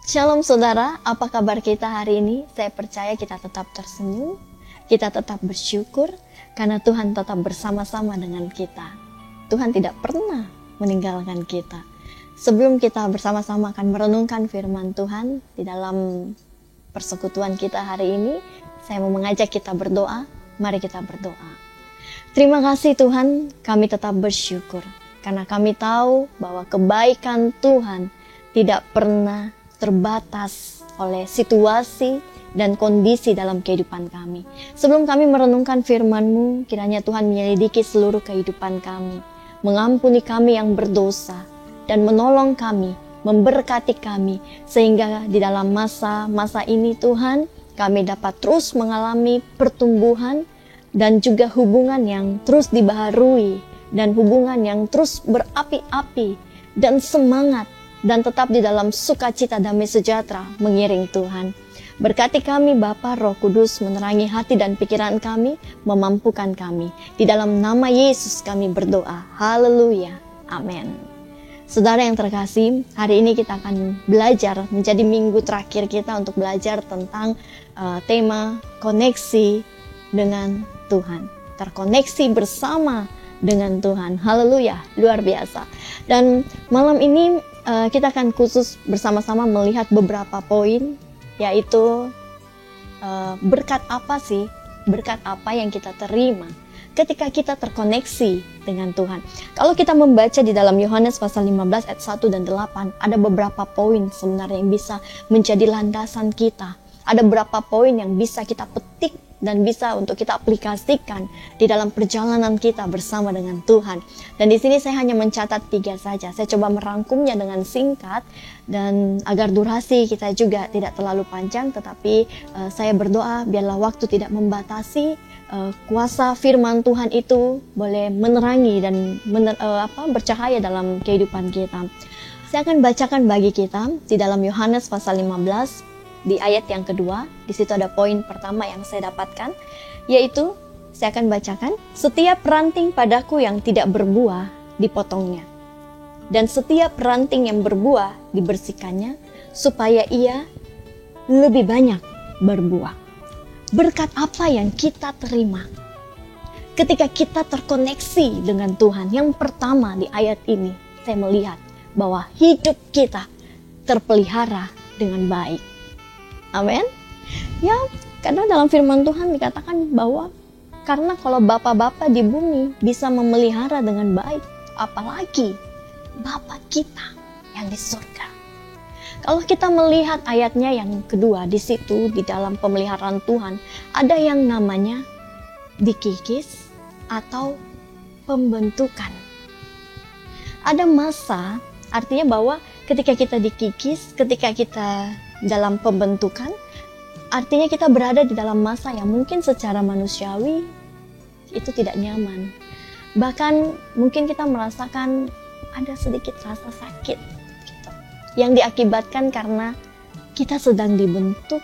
Shalom saudara, apa kabar kita hari ini? Saya percaya kita tetap tersenyum, kita tetap bersyukur karena Tuhan tetap bersama-sama dengan kita. Tuhan tidak pernah meninggalkan kita. Sebelum kita bersama-sama akan merenungkan firman Tuhan di dalam persekutuan kita hari ini, saya mau mengajak kita berdoa. Mari kita berdoa. Terima kasih Tuhan, kami tetap bersyukur karena kami tahu bahwa kebaikan Tuhan tidak pernah terbatas oleh situasi dan kondisi dalam kehidupan kami. Sebelum kami merenungkan firman-Mu, kiranya Tuhan menyelidiki seluruh kehidupan kami, mengampuni kami yang berdosa, dan menolong kami, memberkati kami, sehingga di dalam masa-masa ini Tuhan, kami dapat terus mengalami pertumbuhan dan juga hubungan yang terus dibaharui, dan hubungan yang terus berapi-api dan semangat, dan tetap di dalam sukacita damai sejahtera mengiring Tuhan. Berkati kami Bapa Roh Kudus, menerangi hati dan pikiran kami, memampukan kami. Di dalam nama Yesus kami berdoa. Haleluya. Amin. Saudara yang terkasih, hari ini kita akan belajar, menjadi minggu terakhir kita untuk belajar tentang tema koneksi dengan Tuhan. Terkoneksi bersama dengan Tuhan. Haleluya, luar biasa. Dan malam ini kita akan khusus bersama-sama melihat beberapa poin, yaitu berkat apa sih? Berkat apa yang kita terima ketika kita terkoneksi dengan Tuhan. Kalau kita membaca di dalam Yohanes pasal 15 ayat 1 dan 8, ada beberapa poin sebenarnya yang bisa menjadi landasan kita. Ada beberapa poin yang bisa kita petik dan bisa untuk kita aplikasikan di dalam perjalanan kita bersama dengan Tuhan. Dan di sini saya hanya mencatat 3 saja. Saya coba merangkumnya dengan singkat dan agar durasi kita juga tidak terlalu panjang, tetapi saya berdoa biarlah waktu tidak membatasi, kuasa firman Tuhan itu boleh menerangi dan bercahaya dalam kehidupan kita. Saya akan bacakan bagi kita di dalam Yohanes pasal 15 di ayat yang kedua. Di situ ada poin pertama yang saya dapatkan, yaitu saya akan bacakan, setiap ranting padaku yang tidak berbuah dipotongnya, dan setiap ranting yang berbuah dibersihkannya, supaya ia lebih banyak berbuah. Berkat apa yang kita terima ketika kita terkoneksi dengan Tuhan? Yang pertama di ayat ini, saya melihat bahwa hidup kita terpelihara dengan baik. Amin. Ya, karena dalam firman Tuhan dikatakan bahwa karena kalau Bapa-Bapa di bumi bisa memelihara dengan baik, apalagi Bapa kita yang di surga. Kalau kita melihat ayatnya yang kedua, di situ di dalam pemeliharaan Tuhan ada yang namanya dikikis atau pembentukan. Ada masa, artinya bahwa ketika kita dikikis, ketika kita dalam pembentukan, artinya kita berada di dalam masa yang mungkin secara manusiawi itu tidak nyaman. Bahkan mungkin kita merasakan ada sedikit rasa sakit gitu, yang diakibatkan karena kita sedang dibentuk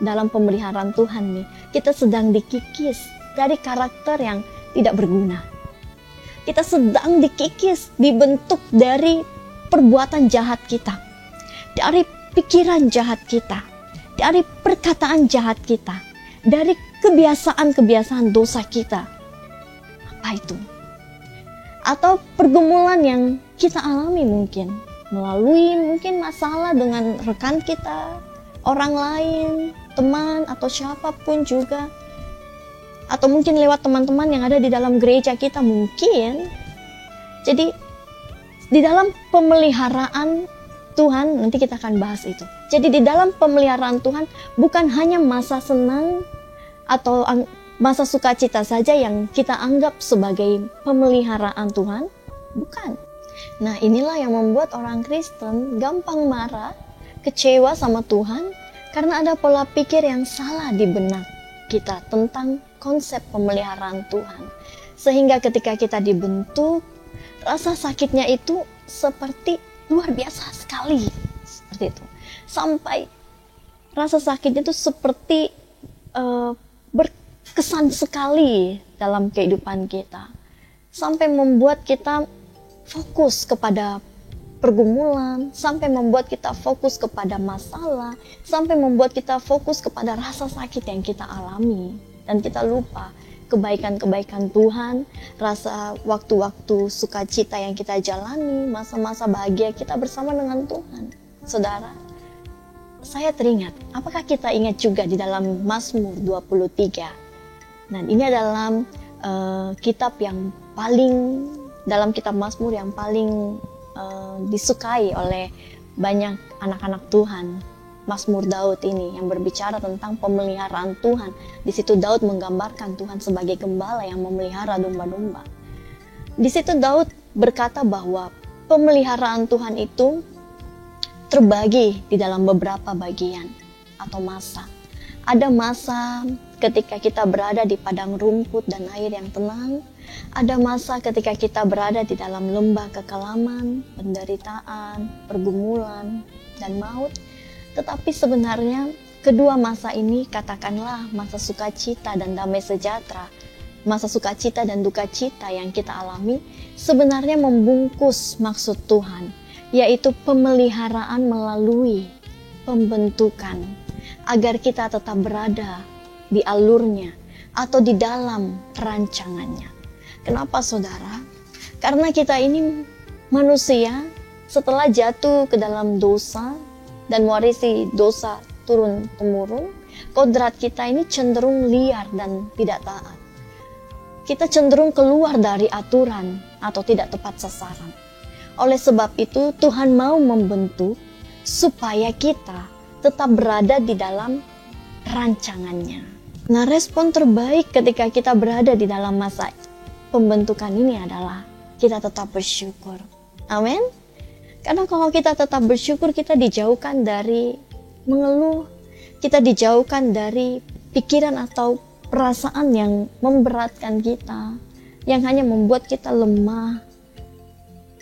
dalam pemeliharaan Tuhan nih. Kita sedang dikikis dari karakter yang tidak berguna. Kita sedang dikikis, dibentuk dari perbuatan jahat kita, dari pikiran jahat kita, dari perkataan jahat kita, dari kebiasaan-kebiasaan dosa kita. Apa itu? Atau pergumulan yang kita alami mungkin melalui masalah dengan rekan kita, orang lain, teman atau siapapun juga, atau mungkin lewat teman-teman yang ada di dalam gereja kita mungkin. Jadi di dalam pemeliharaan Tuhan, nanti kita akan bahas itu. Jadi di dalam pemeliharaan Tuhan bukan hanya masa senang atau masa sukacita saja yang kita anggap sebagai pemeliharaan Tuhan, bukan. Nah, inilah yang membuat orang Kristen gampang marah, kecewa sama Tuhan karena ada pola pikir yang salah di benak kita tentang konsep pemeliharaan Tuhan. Sehingga ketika kita dibentuk, rasa sakitnya itu seperti luar biasa sekali, seperti itu. Sampai rasa sakitnya itu seperti berkesan sekali dalam kehidupan kita. Sampai membuat kita fokus kepada pergumulan, sampai membuat kita fokus kepada masalah, sampai membuat kita fokus kepada rasa sakit yang kita alami, dan kita lupa kebaikan-kebaikan Tuhan, rasa waktu-waktu sukacita yang kita jalani, masa-masa bahagia kita bersama dengan Tuhan. Saudara, saya teringat, apakah kita ingat juga di dalam Mazmur 23? Nah, ini adalah kitab yang paling, dalam kitab Mazmur yang paling disukai oleh banyak anak-anak Tuhan. Mazmur Daud ini yang berbicara tentang pemeliharaan Tuhan. Di situ Daud menggambarkan Tuhan sebagai gembala yang memelihara domba-domba. Di situ Daud berkata bahwa pemeliharaan Tuhan itu terbagi di dalam beberapa bagian atau masa. Ada masa ketika kita berada di padang rumput dan air yang tenang. Ada masa ketika kita berada di dalam lembah kekelaman, penderitaan, pergumulan, dan maut. Tetapi sebenarnya kedua masa ini, katakanlah masa sukacita dan damai sejahtera, masa sukacita dan duka cita yang kita alami, sebenarnya membungkus maksud Tuhan, yaitu pemeliharaan melalui pembentukan, agar kita tetap berada di alurnya atau di dalam rancangannya. Kenapa saudara? Karena kita ini manusia setelah jatuh ke dalam dosa dan mewarisi dosa turun-temurun, kodrat kita ini cenderung liar dan tidak taat. Kita cenderung keluar dari aturan atau tidak tepat sasaran. Oleh sebab itu, Tuhan mau membentuk supaya kita tetap berada di dalam rancangannya. Nah, respon terbaik ketika kita berada di dalam masa pembentukan ini adalah kita tetap bersyukur. Amin. Karena kalau kita tetap bersyukur, kita dijauhkan dari mengeluh, kita dijauhkan dari pikiran atau perasaan yang memberatkan kita, yang hanya membuat kita lemah.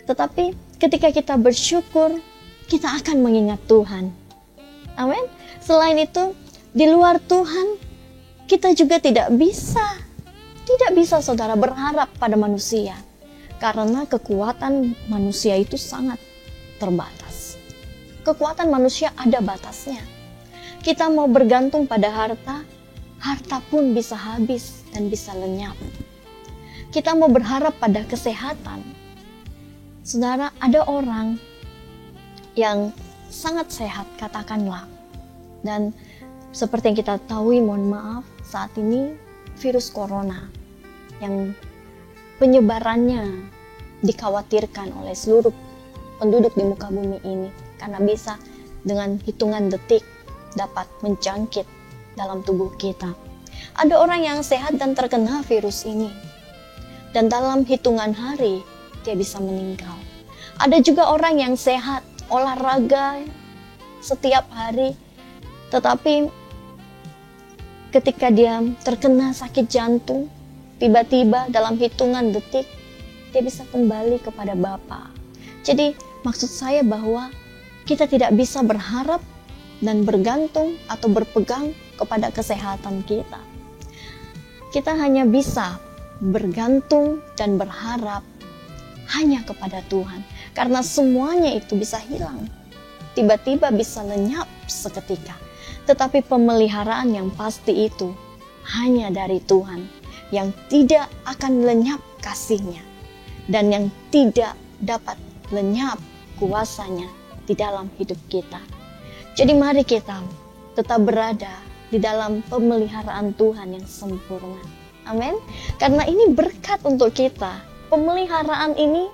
Tetapi ketika kita bersyukur, kita akan mengingat Tuhan. Amin. Selain itu, di luar Tuhan, kita juga tidak bisa saudara berharap pada manusia. Karena kekuatan manusia itu sangat terbatas. Kekuatan manusia ada batasnya. Kita mau bergantung pada harta, harta pun bisa habis dan bisa lenyap. Kita mau berharap pada kesehatan. Saudara, ada orang yang sangat sehat, katakanlah. Dan seperti yang kita tahu, mohon maaf, saat ini virus corona yang penyebarannya dikhawatirkan oleh seluruh penduduk di muka bumi ini, karena bisa dengan hitungan detik dapat menjangkit dalam tubuh kita. Ada orang yang sehat dan terkena virus ini, dan dalam hitungan hari dia bisa meninggal. Ada juga orang yang sehat, olahraga setiap hari, tetapi ketika dia terkena sakit jantung, tiba-tiba dalam hitungan detik dia bisa kembali kepada Bapa. Jadi maksud saya bahwa kita tidak bisa berharap dan bergantung atau berpegang kepada kesehatan kita. Kita hanya bisa bergantung dan berharap hanya kepada Tuhan. Karena semuanya itu bisa hilang. Tiba-tiba bisa lenyap seketika. Tetapi pemeliharaan yang pasti itu hanya dari Tuhan, yang tidak akan lenyap kasih-Nya dan yang tidak dapat lenyap kuasanya di dalam hidup kita. Jadi mari kita tetap berada di dalam pemeliharaan Tuhan yang sempurna. Amin. Karena ini berkat untuk kita. Pemeliharaan ini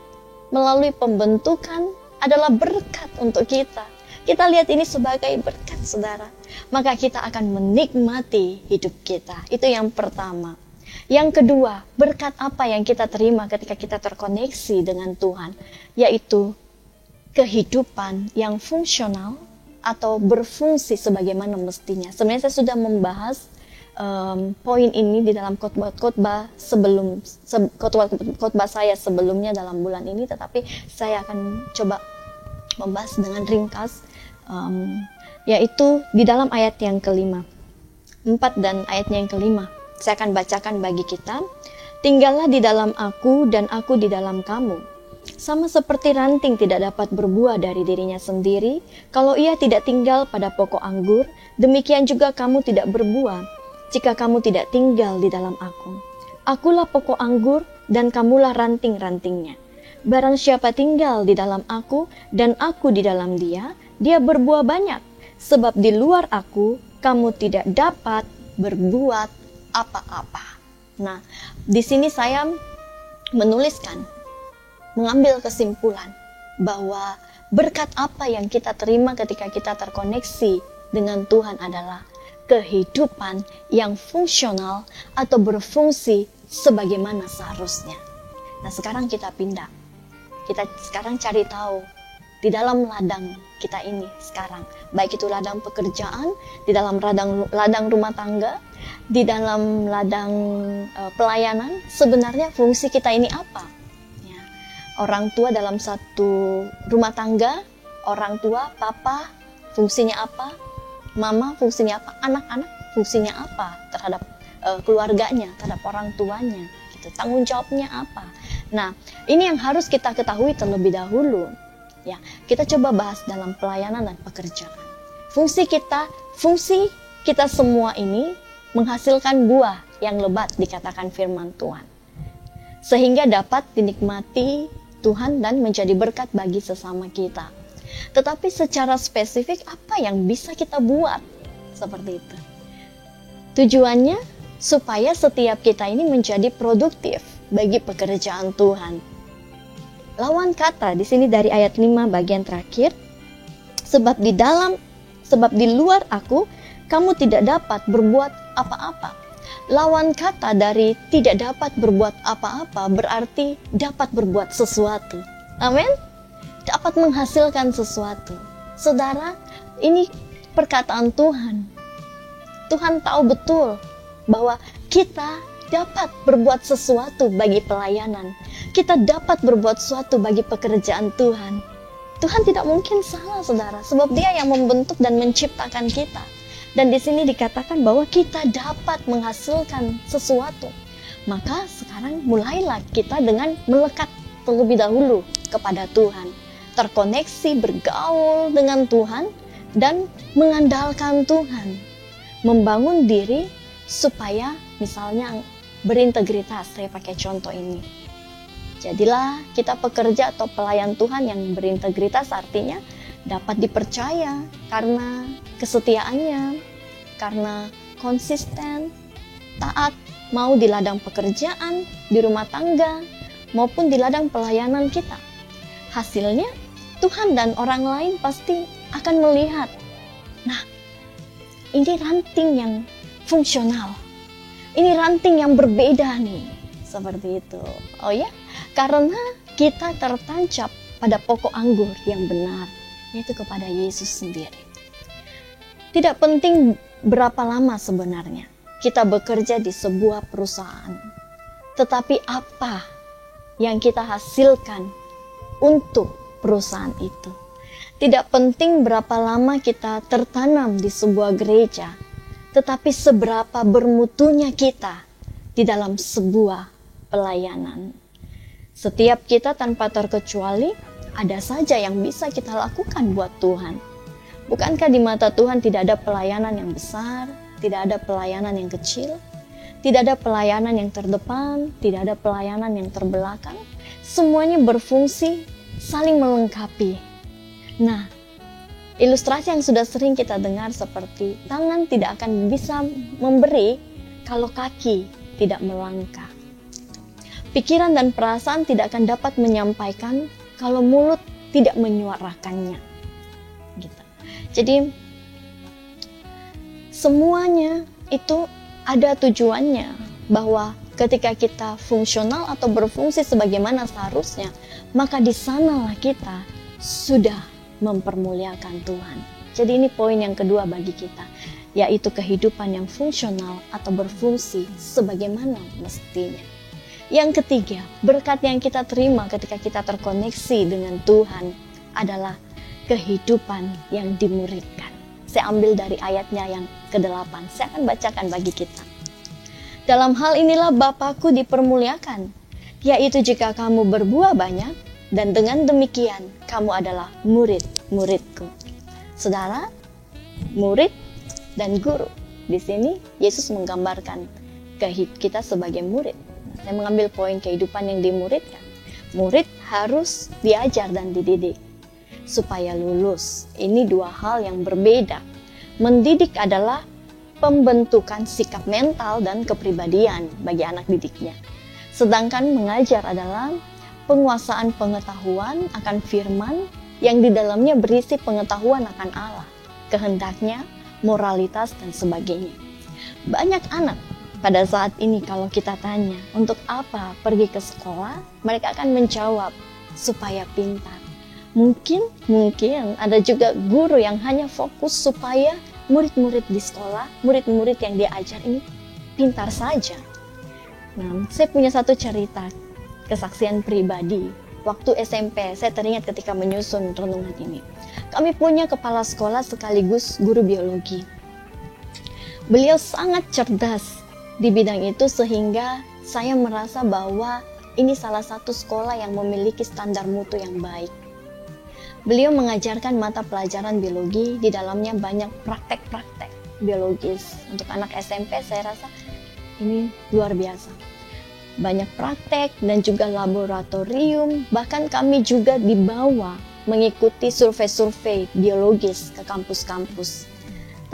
melalui pembentukan adalah berkat untuk kita. Kita lihat ini sebagai berkat, saudara. Maka kita akan menikmati hidup kita. Itu yang pertama. Yang kedua, berkat apa yang kita terima ketika kita terkoneksi dengan Tuhan, yaitu kehidupan yang fungsional atau berfungsi sebagaimana mestinya. Sebenarnya saya sudah membahas poin ini di dalam khotbah saya sebelumnya dalam bulan ini, tetapi saya akan coba membahas dengan ringkas, yaitu di dalam ayat yang kelima, 4 dan ayatnya yang kelima. Saya akan bacakan bagi kita. Tinggallah di dalam aku dan aku di dalam kamu. Sama seperti ranting tidak dapat berbuah dari dirinya sendiri, kalau ia tidak tinggal pada pokok anggur, demikian juga kamu tidak berbuah, jika kamu tidak tinggal di dalam aku. Akulah pokok anggur, dan kamulah ranting-rantingnya. Barang siapa tinggal di dalam aku, dan aku di dalam dia, dia berbuah banyak. Sebab di luar aku, kamu tidak dapat berbuat apa-apa. Nah, di sini saya mengambil kesimpulan bahwa berkat apa yang kita terima ketika kita terkoneksi dengan Tuhan adalah kehidupan yang fungsional atau berfungsi sebagaimana seharusnya. Nah, sekarang kita pindah. Kita sekarang cari tahu di dalam ladang kita ini sekarang, baik itu ladang pekerjaan, di dalam ladang rumah tangga, di dalam ladang pelayanan, sebenarnya fungsi kita ini apa? Orang tua dalam satu rumah tangga, orang tua, papa, fungsinya apa? Mama, fungsinya apa? Anak-anak, fungsinya apa terhadap keluarganya, terhadap orang tuanya? Gitu. Tanggung jawabnya apa? Nah, ini yang harus kita ketahui terlebih dahulu. Ya, kita coba bahas dalam pelayanan dan pekerjaan. Fungsi kita semua ini menghasilkan buah yang lebat, dikatakan firman Tuhan, sehingga dapat dinikmati Tuhan dan menjadi berkat bagi sesama kita. Tetapi secara spesifik apa yang bisa kita buat? Seperti itu. Tujuannya supaya setiap kita ini menjadi produktif bagi pekerjaan Tuhan. Lawan kata di sini dari ayat 5 bagian terakhir, sebab di luar aku kamu tidak dapat berbuat apa-apa. Lawan kata dari tidak dapat berbuat apa-apa berarti dapat berbuat sesuatu. Amin? Dapat menghasilkan sesuatu. Saudara, ini perkataan Tuhan. Tuhan tahu betul bahwa kita dapat berbuat sesuatu bagi pelayanan. Kita dapat berbuat sesuatu bagi pekerjaan Tuhan. Tuhan tidak mungkin salah, saudara, sebab Dia yang membentuk dan menciptakan kita. Dan di sini dikatakan bahwa kita dapat menghasilkan sesuatu. Maka sekarang mulailah kita dengan melekat terlebih dahulu kepada Tuhan. Terkoneksi, bergaul dengan Tuhan, dan mengandalkan Tuhan. Membangun diri supaya misalnya berintegritas. Saya pakai contoh ini. Jadilah kita pekerja atau pelayan Tuhan yang berintegritas, artinya dapat dipercaya karena kesetiaannya, karena konsisten, taat, mau di ladang pekerjaan, di rumah tangga, maupun di ladang pelayanan kita. Hasilnya, Tuhan dan orang lain pasti akan melihat, nah, ini ranting yang fungsional, ini ranting yang berbeda nih, seperti itu. Oh ya, karena kita tertancap pada pokok anggur yang benar, yaitu kepada Yesus sendiri. Tidak penting berapa lama sebenarnya kita bekerja di sebuah perusahaan, tetapi apa yang kita hasilkan untuk perusahaan itu. Tidak penting berapa lama kita tertanam di sebuah gereja, tetapi seberapa bermutunya kita di dalam sebuah pelayanan. Setiap kita tanpa terkecuali ada saja yang bisa kita lakukan buat Tuhan. Bukankah di mata Tuhan tidak ada pelayanan yang besar, tidak ada pelayanan yang kecil, tidak ada pelayanan yang terdepan, tidak ada pelayanan yang terbelakang. Semuanya berfungsi saling melengkapi. Nah, ilustrasi yang sudah sering kita dengar seperti tangan tidak akan bisa memberi kalau kaki tidak melangkah. Pikiran dan perasaan tidak akan dapat menyampaikan kalau mulut tidak menyuarakannya. Gitu. Jadi semuanya itu ada tujuannya, bahwa ketika kita fungsional atau berfungsi sebagaimana seharusnya, maka di sanalah kita sudah mempermuliakan Tuhan. Jadi ini poin yang kedua bagi kita, yaitu kehidupan yang fungsional atau berfungsi sebagaimana mestinya. Yang ketiga, berkat yang kita terima ketika kita terkoneksi dengan Tuhan adalah kehidupan yang dimuridkan. Saya ambil dari ayatnya yang ke-8. Saya akan bacakan bagi kita. Dalam hal inilah Bapakku dipermuliakan, yaitu jika kamu berbuah banyak dan dengan demikian kamu adalah murid-muridku. Saudara, murid dan guru. Di sini Yesus menggambarkan kita sebagai murid. Saya mengambil poin kehidupan yang dimuridkan. Murid harus diajar dan dididik supaya lulus. Ini dua hal yang berbeda. Mendidik adalah pembentukan sikap mental dan kepribadian bagi anak didiknya. Sedangkan mengajar adalah penguasaan pengetahuan akan firman yang di dalamnya berisi pengetahuan akan Allah, kehendaknya, moralitas, dan sebagainya. Banyak anak pada saat ini kalau kita tanya untuk apa pergi ke sekolah, mereka akan menjawab supaya pintar. Mungkin ada juga guru yang hanya fokus supaya murid-murid di sekolah, murid-murid yang dia ajar ini pintar saja. Nah, saya punya satu cerita kesaksian pribadi. Waktu SMP, saya teringat ketika menyusun renungan ini. Kami punya kepala sekolah sekaligus guru biologi. Beliau sangat cerdas di bidang itu sehingga saya merasa bahwa ini salah satu sekolah yang memiliki standar mutu yang baik. Beliau mengajarkan mata pelajaran biologi, di dalamnya banyak praktek-praktek biologis. Untuk anak SMP saya rasa ini luar biasa. Banyak praktek dan juga laboratorium, bahkan kami juga dibawa mengikuti survei-survei biologis ke kampus-kampus.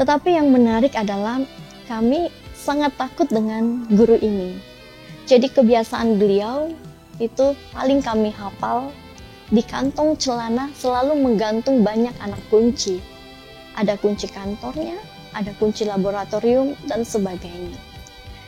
Tetapi yang menarik adalah kami sangat takut dengan guru ini. Jadi kebiasaan beliau itu paling kami hafal, di kantong celana selalu menggantung banyak anak kunci. Ada kunci kantornya, ada kunci laboratorium, dan sebagainya.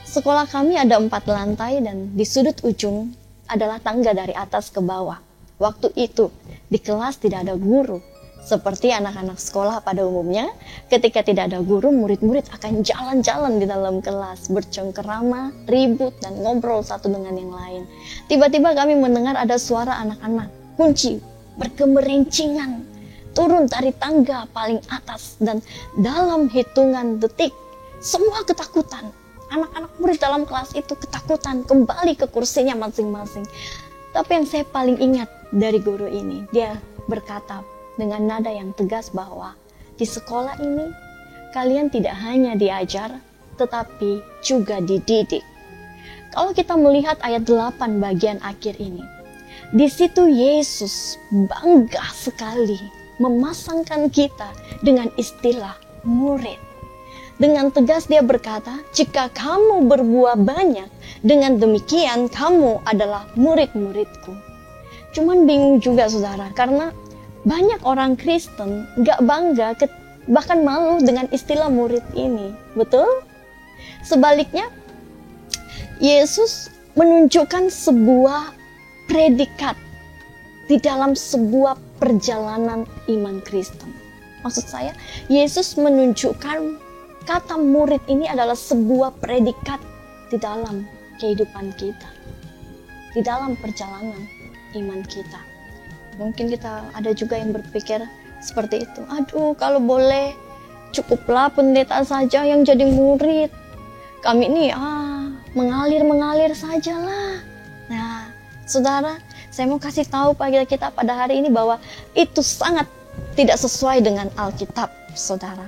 Sekolah kami ada 4 lantai dan di sudut ujung adalah tangga dari atas ke bawah. Waktu itu di kelas tidak ada guru. Seperti anak-anak sekolah pada umumnya, ketika tidak ada guru, murid-murid akan jalan-jalan di dalam kelas, bercengkerama, ribut, dan ngobrol satu dengan yang lain. Tiba-tiba kami mendengar ada suara anak-anak kunci bergemerencingan turun dari tangga paling atas, dan dalam hitungan detik semua ketakutan. Anak-anak murid dalam kelas itu ketakutan, kembali ke kursinya masing-masing. Tapi yang saya paling ingat dari guru ini, dia berkata dengan nada yang tegas bahwa di sekolah ini kalian tidak hanya diajar tetapi juga dididik. Kalau kita melihat ayat 8 bagian akhir ini, di situ Yesus bangga sekali memasangkan kita dengan istilah murid. Dengan tegas dia berkata, jika kamu berbuah banyak, dengan demikian kamu adalah murid-muridku. Cuman bingung juga saudara, karena banyak orang Kristen gak bangga, bahkan malu dengan istilah murid ini. Betul? Sebaliknya, Yesus menunjukkan sebuah predikat di dalam sebuah perjalanan iman Kristen. Maksud saya, Yesus menunjukkan kata murid ini adalah sebuah predikat di dalam kehidupan kita, di dalam perjalanan iman kita. Mungkin kita ada juga yang berpikir seperti itu. Aduh, kalau boleh cukuplah pendeta saja yang jadi murid. Kami ini mengalir sajalah. Nah, saudara, saya mau kasih tahu pada kita pada hari ini bahwa itu sangat tidak sesuai dengan Alkitab, saudara.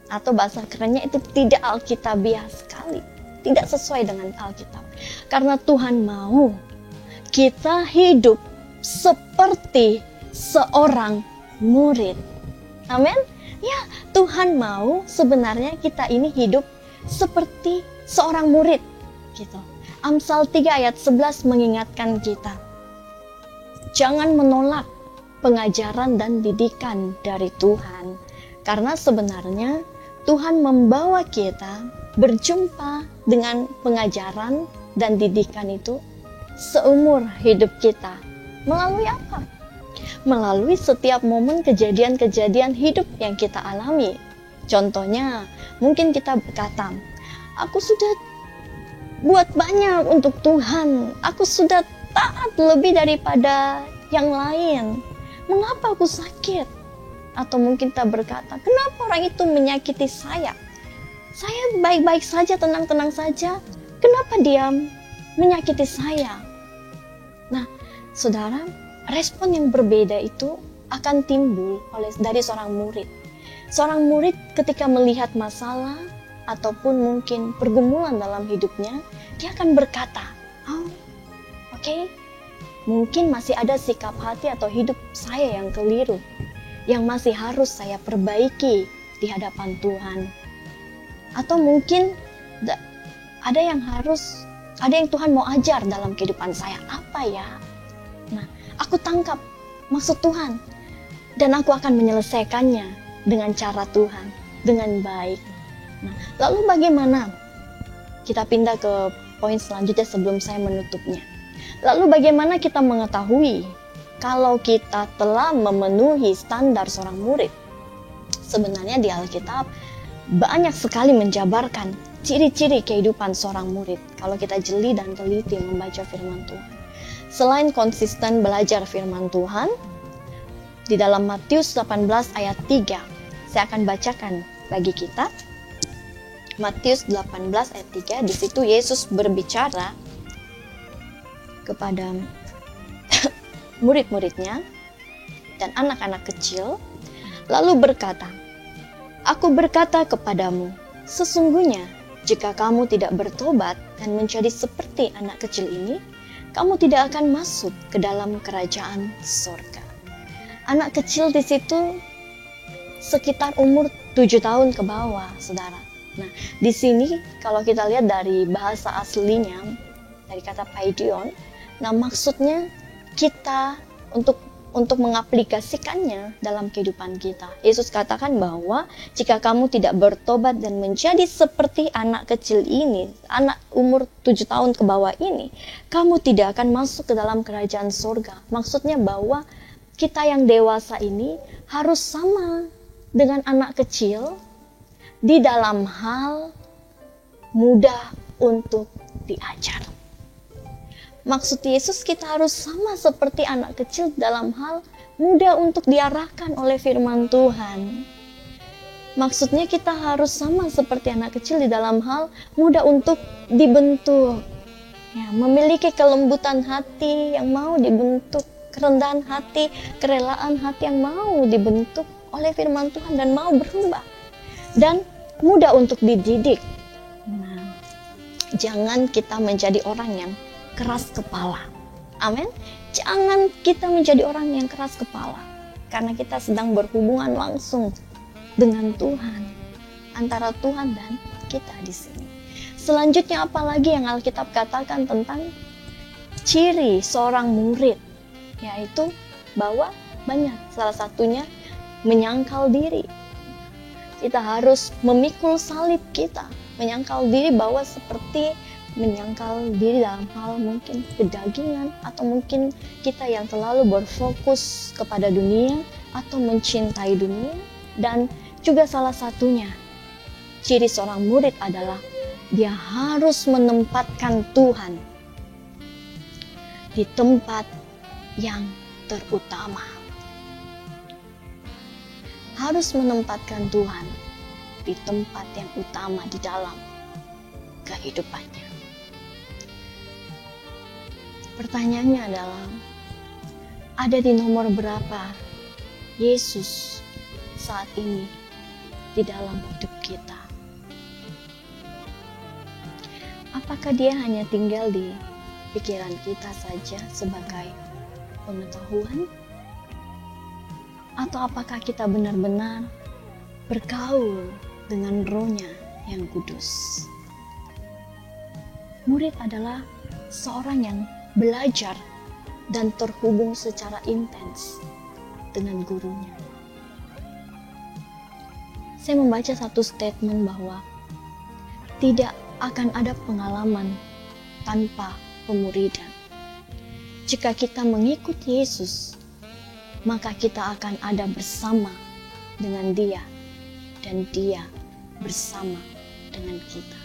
Atau bahasa kerennya itu tidak alkitabiah sekali. Tidak sesuai dengan Alkitab. Karena Tuhan mau kita hidup seperti seorang murid. Amin. Ya, Tuhan mau sebenarnya kita ini hidup seperti seorang murid gitu. Amsal 3 ayat 11 mengingatkan kita, jangan menolak pengajaran dan didikan dari Tuhan, karena sebenarnya Tuhan membawa kita berjumpa dengan pengajaran dan didikan itu seumur hidup kita. Melalui apa? Melalui setiap momen kejadian-kejadian hidup yang kita alami. Contohnya, mungkin kita berkata, aku sudah buat banyak untuk Tuhan, aku sudah taat lebih daripada yang lain, mengapa aku sakit? Atau mungkin kita berkata, kenapa orang itu menyakiti saya? Saya baik-baik saja, tenang-tenang saja, kenapa dia menyakiti saya? Nah, saudara, respon yang berbeda itu akan timbul dari seorang murid. Seorang murid ketika melihat masalah ataupun mungkin pergumulan dalam hidupnya, dia akan berkata, oke, mungkin masih ada sikap hati atau hidup saya yang keliru, yang masih harus saya perbaiki di hadapan Tuhan. Atau mungkin ada yang Tuhan mau ajar dalam kehidupan saya. Apa ya? Nah, aku tangkap maksud Tuhan dan aku akan menyelesaikannya dengan cara Tuhan, dengan baik. Nah, lalu bagaimana? Kita pindah ke poin selanjutnya sebelum saya menutupnya. Lalu bagaimana kita mengetahui kalau kita telah memenuhi standar seorang murid? Sebenarnya di Alkitab banyak sekali menjabarkan ciri-ciri kehidupan seorang murid kalau kita jeli dan teliti membaca firman Tuhan. Selain konsisten belajar firman Tuhan, di dalam Matius 18 ayat 3, saya akan bacakan bagi kita. Matius 18 ayat 3, di situ Yesus berbicara kepada murid-muridnya dan anak-anak kecil, lalu berkata, "Aku berkata kepadamu, sesungguhnya jika kamu tidak bertobat dan menjadi seperti anak kecil ini, kamu tidak akan masuk ke dalam kerajaan surga." Anak kecil di situ sekitar umur 7 tahun ke bawah, saudara. Nah, di sini kalau kita lihat dari bahasa aslinya, dari kata paidion, nah maksudnya kita untuk mengaplikasikannya dalam kehidupan kita. Yesus katakan bahwa jika kamu tidak bertobat dan menjadi seperti anak kecil ini, anak umur 7 tahun ke bawah ini, kamu tidak akan masuk ke dalam kerajaan surga. Maksudnya bahwa kita yang dewasa ini harus sama dengan anak kecil di dalam hal mudah untuk diajar. Maksud Yesus kita harus sama seperti anak kecil dalam hal mudah untuk diarahkan oleh firman Tuhan. Maksudnya kita harus sama seperti anak kecil di dalam hal mudah untuk dibentuk. Ya, memiliki kelembutan hati yang mau dibentuk, kerendahan hati, kerelaan hati yang mau dibentuk oleh firman Tuhan dan mau berubah. Dan mudah untuk dididik. Nah, jangan kita menjadi orang yang keras kepala. Amin. Jangan kita menjadi orang yang keras kepala, karena kita sedang berhubungan langsung dengan Tuhan, antara Tuhan dan kita di sini. Selanjutnya apalagi yang Alkitab katakan tentang ciri seorang murid, yaitu bahwa banyak, salah satunya menyangkal diri. Kita harus memikul salib kita, menyangkal diri bahwa seperti menyangkal diri dalam hal mungkin kedagingan, atau mungkin kita yang terlalu berfokus kepada dunia atau mencintai dunia. Dan juga salah satunya ciri seorang murid adalah dia harus menempatkan Tuhan di tempat yang terutama. Harus menempatkan Tuhan di tempat yang utama di dalam kehidupannya. Pertanyaannya adalah, ada di nomor berapa Yesus saat ini di dalam hidup kita? Apakah dia hanya tinggal di pikiran kita saja sebagai pengetahuan? Atau apakah kita benar-benar bergaul dengan Roh-Nya yang kudus? Murid adalah seorang yang belajar dan terhubung secara intens dengan gurunya. Saya membaca satu statement bahwa tidak akan ada pengalaman tanpa pemuridan. Jika kita mengikut Yesus, maka kita akan ada bersama dengan Dia dan Dia bersama dengan kita.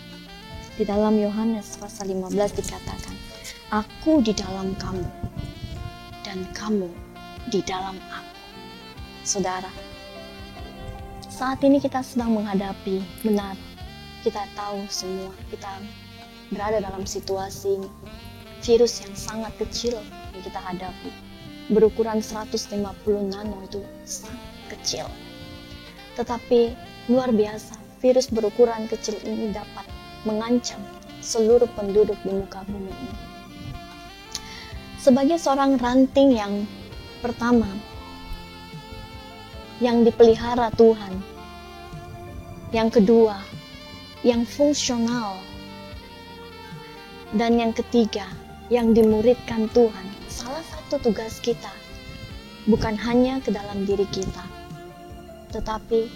Di dalam Yohanes pasal 15 dikatakan, "Aku di dalam kamu dan kamu di dalam aku." Saudara, saat ini kita sedang menghadapi, benar, kita tahu semua, kita berada dalam situasi virus yang sangat kecil yang kita hadapi. berukuran 150 nano itu sangat kecil. Tetapi luar biasa, virus berukuran kecil ini dapat mengancam seluruh penduduk di muka bumi ini. Sebagai seorang ranting yang pertama, yang dipelihara Tuhan, yang kedua, yang fungsional, dan yang ketiga, yang dimuridkan Tuhan, salah satu tugas kita bukan hanya ke dalam diri kita, tetapi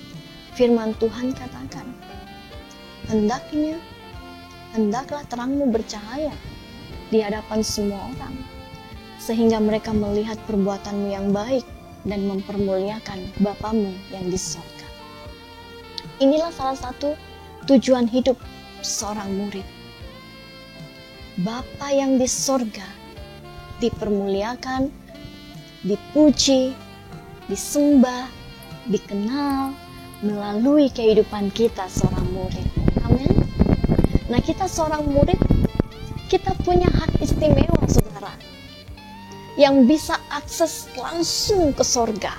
firman Tuhan katakan, hendaklah terangmu bercahaya di hadapan semua orang, sehingga mereka melihat perbuatanmu yang baik dan mempermuliakan Bapamu yang di sorga. Inilah salah satu tujuan hidup seorang murid. Bapa yang di sorga dipermuliakan, dipuji, disembah, dikenal melalui kehidupan kita seorang murid. Amin. Nah, kita seorang murid, kita punya hak istimewa, saudara, yang bisa akses langsung ke sorga.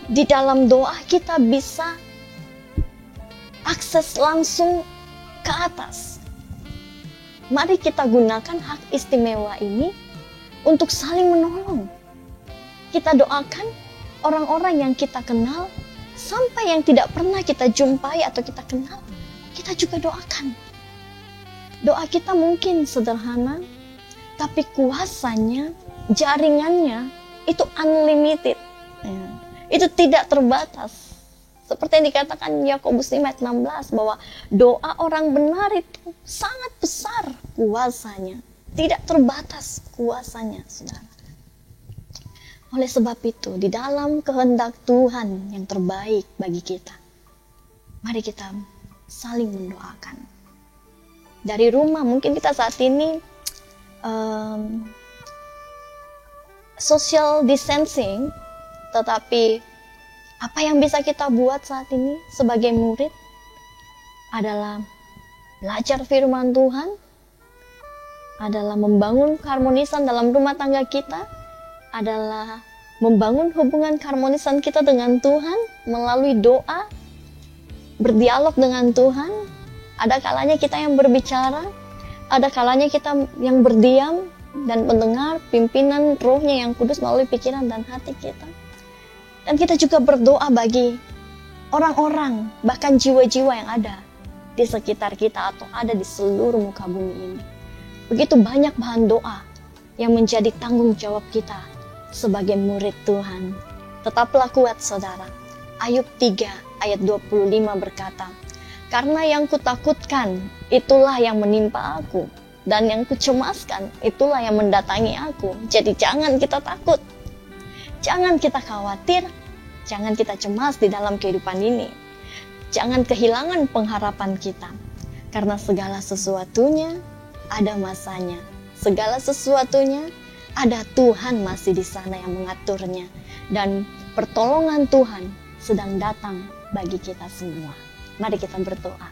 Di dalam doa kita bisa akses langsung ke atas. Mari kita gunakan hak istimewa ini untuk saling menolong. Kita doakan orang-orang yang kita kenal, sampai yang tidak pernah kita jumpai atau kita kenal, kita juga doakan. Doa kita mungkin sederhana, tapi kuasanya, jaringannya itu unlimited, ya. Itu tidak terbatas. Seperti yang dikatakan Yakobus 5 ayat 16, bahwa doa orang benar itu sangat besar kuasanya, tidak terbatas kuasanya, saudara. Oleh sebab itu, di dalam kehendak Tuhan yang terbaik bagi kita, mari kita saling mendoakan. Dari rumah, mungkin kita saat ini social distancing, tetapi apa yang bisa kita buat saat ini sebagai murid adalah belajar firman Tuhan, adalah membangun keharmonisan dalam rumah tangga kita, adalah membangun hubungan keharmonisan kita dengan Tuhan melalui doa, berdialog dengan Tuhan. Ada kalanya kita yang berbicara, ada kalanya kita yang berdiam dan mendengar pimpinan rohnya yang kudus melalui pikiran dan hati kita. Dan kita juga berdoa bagi orang-orang, bahkan jiwa-jiwa yang ada di sekitar kita atau ada di seluruh muka bumi ini. Begitu banyak bahan doa yang menjadi tanggung jawab kita sebagai murid Tuhan. Tetaplah kuat, saudara. Ayub 3 ayat 25 berkata, karena yang kutakutkan itulah yang menimpa aku, dan yang kucemaskan itulah yang mendatangi aku. Jadi jangan kita takut, jangan kita khawatir, jangan kita cemas di dalam kehidupan ini. Jangan kehilangan pengharapan kita, karena segala sesuatunya ada masanya. Segala sesuatunya ada Tuhan masih di sana yang mengaturnya, dan pertolongan Tuhan sedang datang bagi kita semua. Mari kita berdoa.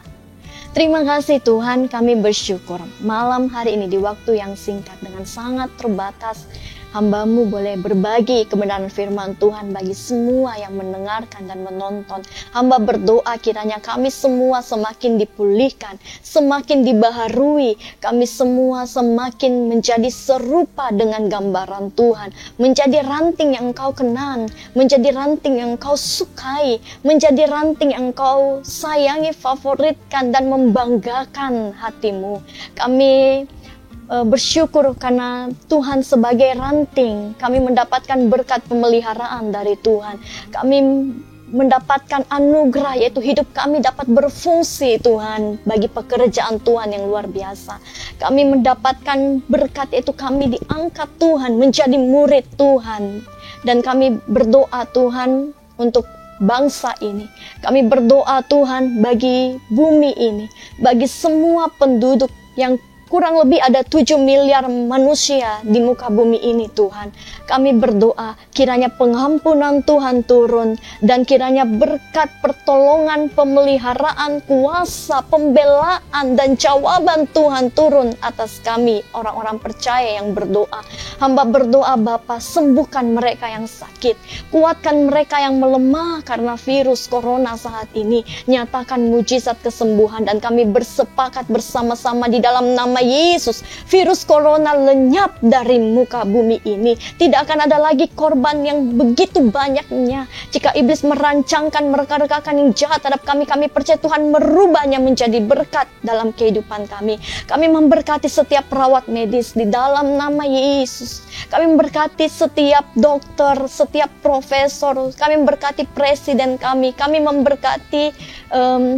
Terima kasih Tuhan, kami bersyukur malam hari ini di waktu yang singkat dengan sangat terbatas, hamba-Mu boleh berbagi kebenaran firman Tuhan bagi semua yang mendengarkan dan menonton. Hamba berdoa kiranya kami semua semakin dipulihkan, semakin dibaharui, kami semua semakin menjadi serupa dengan gambaran Tuhan, menjadi ranting yang Engkau kenang, menjadi ranting yang Engkau sukai, menjadi ranting yang Engkau sayangi, favoritkan dan membanggakan hati-Mu. Kami bersyukur karena Tuhan sebagai ranting, kami mendapatkan berkat pemeliharaan dari Tuhan. Kami mendapatkan anugerah, yaitu hidup kami dapat berfungsi Tuhan bagi pekerjaan Tuhan yang luar biasa. Kami mendapatkan berkat, yaitu kami diangkat Tuhan menjadi murid Tuhan. Dan kami berdoa Tuhan untuk bangsa ini. Kami berdoa Tuhan bagi bumi ini, bagi semua penduduk yang kurang lebih ada 7 miliar manusia di muka bumi ini Tuhan. Kami berdoa kiranya pengampunan Tuhan turun, dan kiranya berkat pertolongan, pemeliharaan, kuasa, pembelaan, dan jawaban Tuhan turun atas kami, orang-orang percaya yang berdoa. Hamba berdoa Bapa, sembuhkan mereka yang sakit, kuatkan mereka yang melemah karena virus corona saat ini. Nyatakan mujizat kesembuhan, dan kami bersepakat bersama-sama di dalam nama Yesus, virus corona lenyap dari muka bumi ini. Tidak akan ada lagi korban yang begitu banyaknya. Jika iblis merancangkan, mereka-rekakan yang jahat terhadap kami, kami percaya Tuhan merubahnya menjadi berkat dalam kehidupan kami. Kami memberkati setiap perawat medis di dalam nama Yesus. Kami memberkati setiap dokter, setiap profesor. Kami memberkati presiden kami memberkati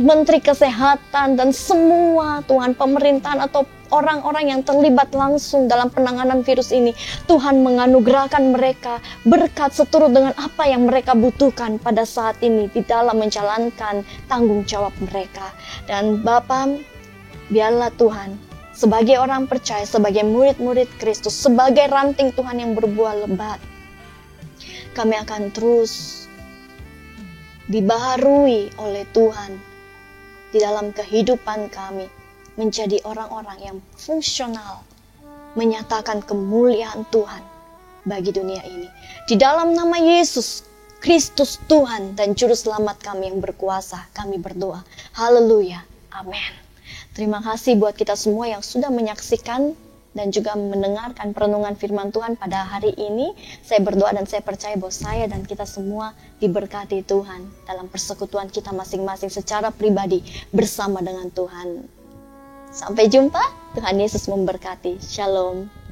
menteri kesehatan dan semua Tuhan pemerintahan atau orang-orang yang terlibat langsung dalam penanganan virus ini. Tuhan menganugerahkan mereka berkat seturut dengan apa yang mereka butuhkan pada saat ini di dalam menjalankan tanggung jawab mereka. Dan Bapa, biarlah Tuhan, sebagai orang percaya, sebagai murid-murid Kristus, sebagai ranting Tuhan yang berbuah lebat, kami akan terus dibaharui oleh Tuhan di dalam kehidupan kami, menjadi orang-orang yang fungsional, menyatakan kemuliaan Tuhan bagi dunia ini. Di dalam nama Yesus Kristus Tuhan dan Juru Selamat kami yang berkuasa, kami berdoa. Haleluya. Amin. Terima kasih buat kita semua yang sudah menyaksikan dan juga mendengarkan perenungan firman Tuhan pada hari ini. Saya berdoa dan saya percaya bahwa saya dan kita semua diberkati Tuhan dalam persekutuan kita masing-masing secara pribadi bersama dengan Tuhan. Sampai jumpa, Tuhan Yesus memberkati. Shalom.